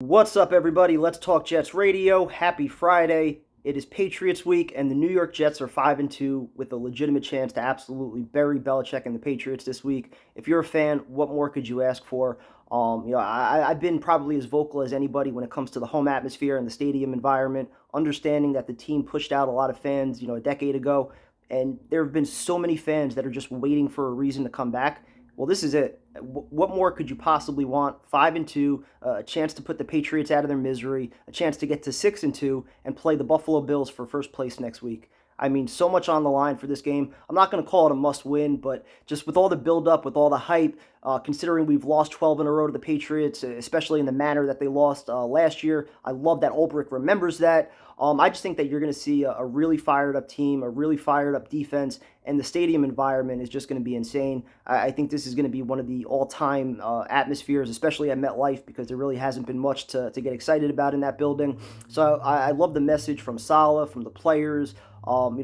What's up, everybody? Let's talk Jets radio. Happy Friday. It is Patriots week, and the New York Jets are 5-2 with a legitimate chance to absolutely bury Belichick and the Patriots this week. If you're a fan, what more could you ask for? I've been probably as vocal as anybody when it comes to the home atmosphere and the stadium environment, understanding that the team pushed out a lot of fans, a decade ago, and there have been so many fans that are just waiting for a reason to come back. Well, this is it. What more could you possibly want? 5-2, a chance to put the Patriots out of their misery, a chance to get to 6-2, and play the Buffalo Bills for first place next week. I mean, so much on the line for this game. I'm not going to call it a must-win, but just with all the build-up, with all the hype, considering we've lost 12 in a row to the Patriots, especially in the manner that they lost last year, I love that Ulbrich remembers that. I just think that you're going to see a really fired-up team, a really fired-up defense, and the stadium environment is just going to be insane. I think this is going to be one of the all-time atmospheres, especially at MetLife, because there really hasn't been much to get excited about in that building. So I love the message from Saleh, from the players,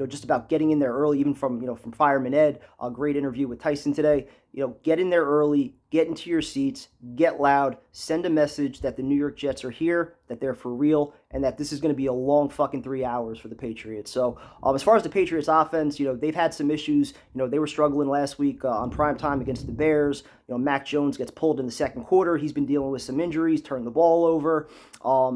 just about getting in there early, even from Fireman Ed. A great interview with Tyson today. Get in there early, get into your seats, get loud, send a message that the New York Jets are here, that they're for real, and that this is going to be a long fucking 3 hours for the Patriots. So as far as the Patriots offense, they've had some issues. They were struggling last week on prime time against the Bears. Mac Jones gets pulled in the second quarter. He's been dealing with some injuries, turned the ball over.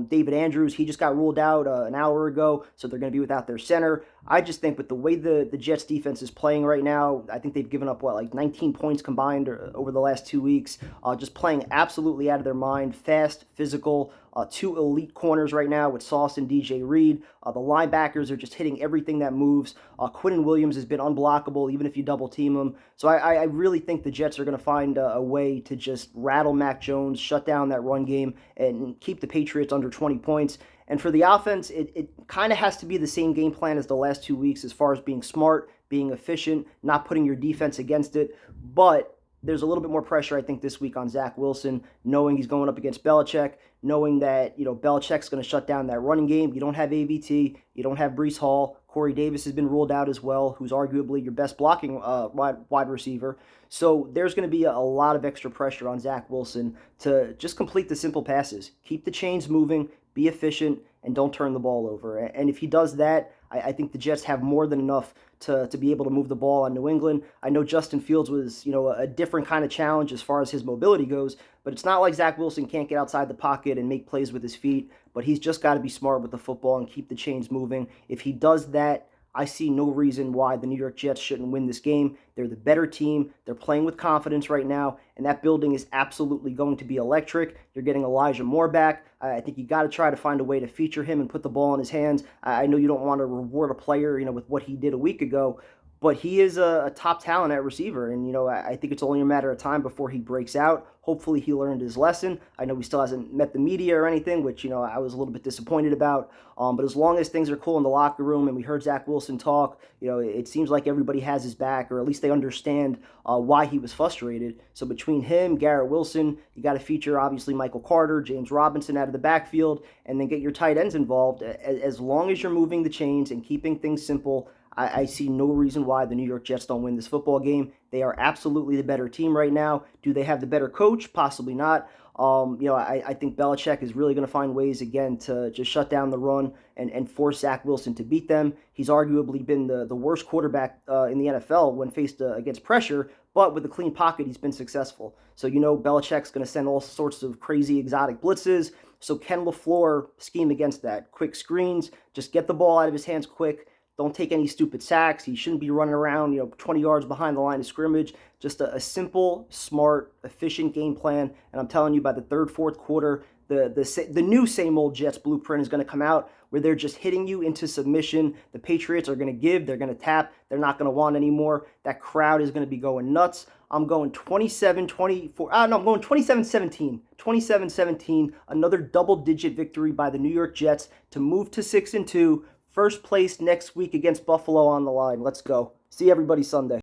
David Andrews, he just got ruled out an hour ago, so they're going to be without their center. I just think with the way the Jets defense is playing right now, I think they've given up, 19 points combined over the last 2 weeks. Just playing absolutely out of their mind, fast, physical, two elite corners right now with Sauce and DJ Reed. The linebackers are just hitting everything that moves. Quinnen Williams has been unblockable, even if you double team him. So I really think the Jets are going to find a way to just rattle Mac Jones, shut down that run game, and keep the Patriots under 20 points. And for the offense, it kind of has to be the same game plan as the last 2 weeks as far as being smart, being efficient, not putting your defense against it. But there's a little bit more pressure, I think, this week on Zach Wilson, knowing he's going up against Belichick, knowing that, Belichick's going to shut down that running game. You don't have AVT. You don't have Breece Hall. Corey Davis has been ruled out as well, who's arguably your best blocking wide receiver. So there's going to be a lot of extra pressure on Zach Wilson to just complete the simple passes. Keep the chains moving, be efficient, and don't turn the ball over. And if he does that, I think the Jets have more than enough to be able to move the ball on New England. I know Justin Fields was, a different kind of challenge as far as his mobility goes, but it's not like Zach Wilson can't get outside the pocket and make plays with his feet, but he's just got to be smart with the football and keep the chains moving. If he does that, I see no reason why the New York Jets shouldn't win this game. They're the better team. They're playing with confidence right now, and that building is absolutely going to be electric. You're getting Elijah Moore back. I think you got to try to find a way to feature him and put the ball in his hands. I know you don't want to reward a player, with what he did a week ago, but he is a top talent at receiver, and, I think it's only a matter of time before he breaks out. Hopefully he learned his lesson. I know he still hasn't met the media or anything, which, I was a little bit disappointed about. But as long as things are cool in the locker room and we heard Zach Wilson talk, it seems like everybody has his back, or at least they understand why he was frustrated. So between him, Garrett Wilson, you got to feature, obviously, Michael Carter, James Robinson out of the backfield, and then get your tight ends involved. As long as you're moving the chains and keeping things simple, I see no reason why the New York Jets don't win this football game. They are absolutely the better team right now. Do they have the better coach? Possibly not. I think Belichick is really going to find ways, again, to just shut down the run and force Zach Wilson to beat them. He's arguably been the worst quarterback in the NFL when faced against pressure, but with a clean pocket, he's been successful. So, Belichick's going to send all sorts of crazy exotic blitzes. So Ken LaFleur scheme against that. Quick screens, just get the ball out of his hands quick. Don't take any stupid sacks. He shouldn't be running around, 20 yards behind the line of scrimmage. Just a simple, smart, efficient game plan. And I'm telling you, by the third, fourth quarter, the new same old Jets blueprint is going to come out, where they're just hitting you into submission. The Patriots are going to give. They're going to tap. They're not going to want anymore. That crowd is going to be going nuts. I'm going 27-24. I'm going 27-17. 27-17. Another double-digit victory by the New York Jets to move to 6-2. First place next week against Buffalo on the line. Let's go. See everybody Sunday.